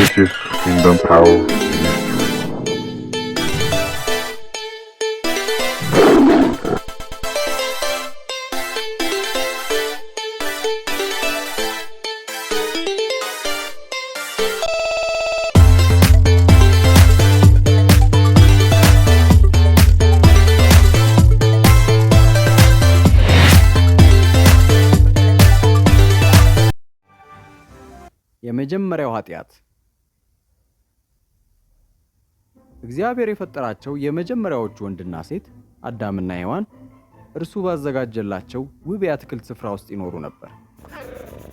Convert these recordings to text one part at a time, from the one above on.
This is Kingdom Power. የመጀመሪያው ኃጢአት እግዚአብሔር የፈጠራቸው የመጀመሪያዎቹ ወንድና ሴት አዳምና ሔዋን እርሱ ባዘጋጀላቸው ውብ የአትክልት ስፍራ ውስጥ ይኖሩ ነበር።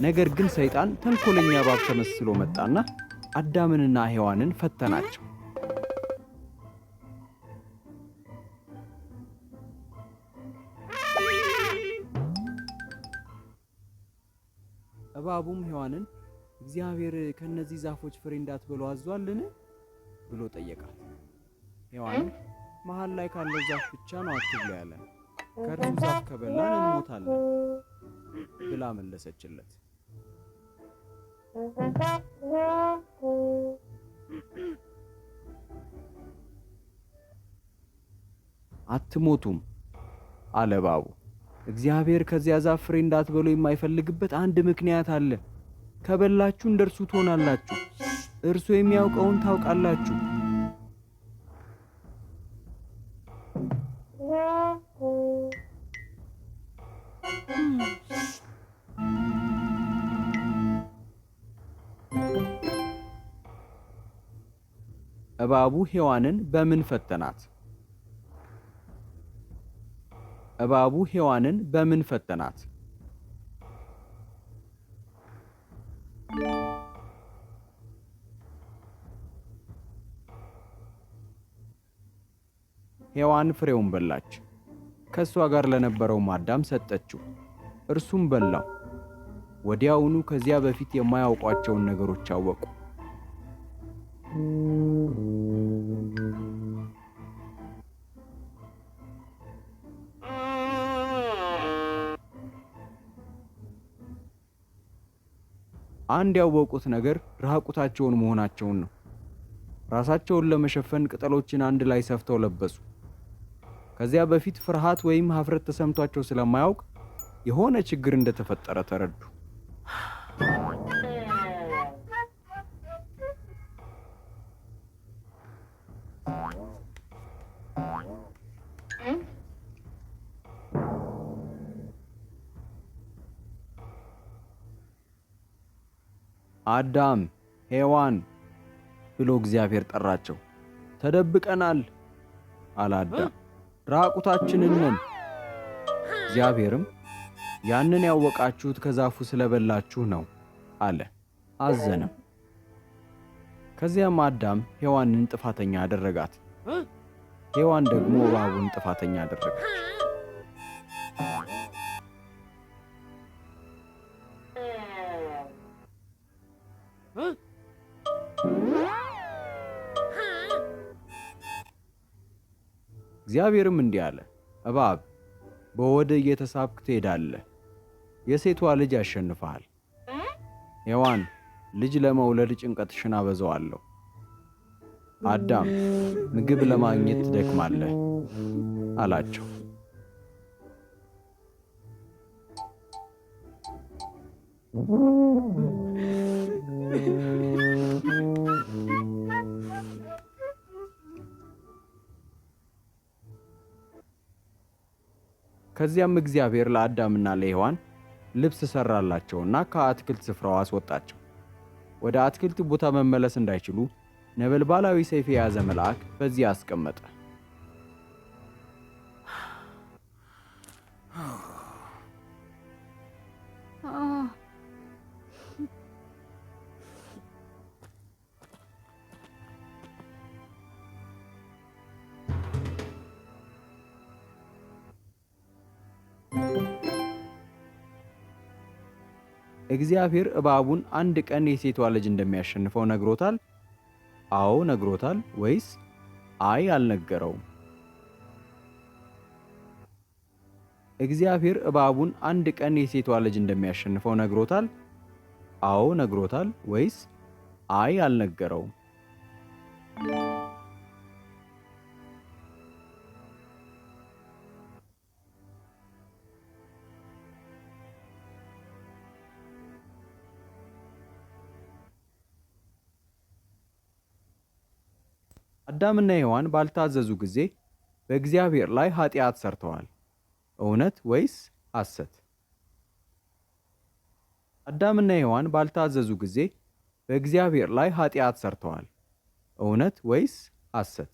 ነገር ግን ሰይጣን ተንኮለኛ እባብ ተመስሎ መጣና አዳምንና ሔዋንን ፈተናቸው። እባቡም ሔዋንን እግዚአብሔር ከነዚህ ዛፎች ፍሬ እንዳትበሉ አዟልን ብሎ ጠየቃት። ሔዋንም መሃል ላይ ካለው ዛፍ ብቻ ነው አትብሉ ያለን፣ ከእርሱ ዛፍ ከበላን እንሞታለን ብላ መለሰችለት። አትሞቱም አለ እባቡ። እግዚአብሔር ከዚያ ዛፍ ፍሬ እንዳትበሉ የማይፈልግበት አንድ ምክንያት አለ። ከበላችሁ እንደርሱ ትሆናላችሁ፣ እርሱ የሚያውቀውን ታውቃላችሁ። እባቡ ሔዋንን በምን ፈተናት? እባቡ ሔዋንን በምን ፈተናት? ሔዋን ፍሬውን በላች፣ ከእሷ ጋር ለነበረውም አዳም ሰጠችው፣ እርሱም በላው። ወዲያውኑ ከዚያ በፊት የማያውቋቸውን ነገሮች አወቁ። አንድ ያወቁት ነገር ራቁታቸውን መሆናቸውን ነው። ራሳቸውን ለመሸፈን ቅጠሎችን አንድ ላይ ሰፍተው ለበሱ። ከዚያ በፊት ፍርሃት ወይም ሀፍረት ተሰምቷቸው ስለማያውቅ የሆነ ችግር እንደተፈጠረ ተረዱ። አዳም፣ ሔዋን ብሎ እግዚአብሔር ጠራቸው። ተደብቀናል አለ አዳም። ራቁታችንን ነን። እግዚአብሔርም ያንን ያወቃችሁት ከዛፉ ስለበላችሁ ነው አለ። አዘነም። ከዚያም አዳም ሔዋንን ጥፋተኛ አደረጋት። ሔዋን ደግሞ እባቡን ጥፋተኛ አደረገች። እግዚአብሔርም እንዲህ አለ፣ እባብ በሆድህ እየተሳብክ ትሄዳለህ፣ የሴቷ ልጅ ያሸንፍሃል። ሔዋን ልጅ ለመውለድ ጭንቀትሽን አበዛዋለሁ። አዳም ምግብ ለማግኘት ትደክማለህ አላቸው። ከዚያም እግዚአብሔር ለአዳምና ለሔዋን ልብስ ሰራላቸውና ከአትክልት ስፍራው አስወጣቸው። ወደ አትክልት ቦታ መመለስ እንዳይችሉ ነበልባላዊ ሰይፍ የያዘ መልአክ በዚያ አስቀመጠ። እግዚአብሔር እባቡን አንድ ቀን የሴቷ ልጅ እንደሚያሸንፈው ነግሮታል? አዎ ነግሮታል ወይስ አይ አልነገረውም? እግዚአብሔር እባቡን አንድ ቀን የሴቷ ልጅ እንደሚያሸንፈው ነግሮታል? አዎ ነግሮታል ወይስ አይ አልነገረውም። አዳምና ሔዋን ባልታዘዙ ጊዜ በእግዚአብሔር ላይ ኃጢአት ሰርተዋል። እውነት ወይስ ሐሰት? አዳምና ሔዋን ባልታዘዙ ጊዜ በእግዚአብሔር ላይ ኃጢአት ሰርተዋል። እውነት ወይስ ሐሰት?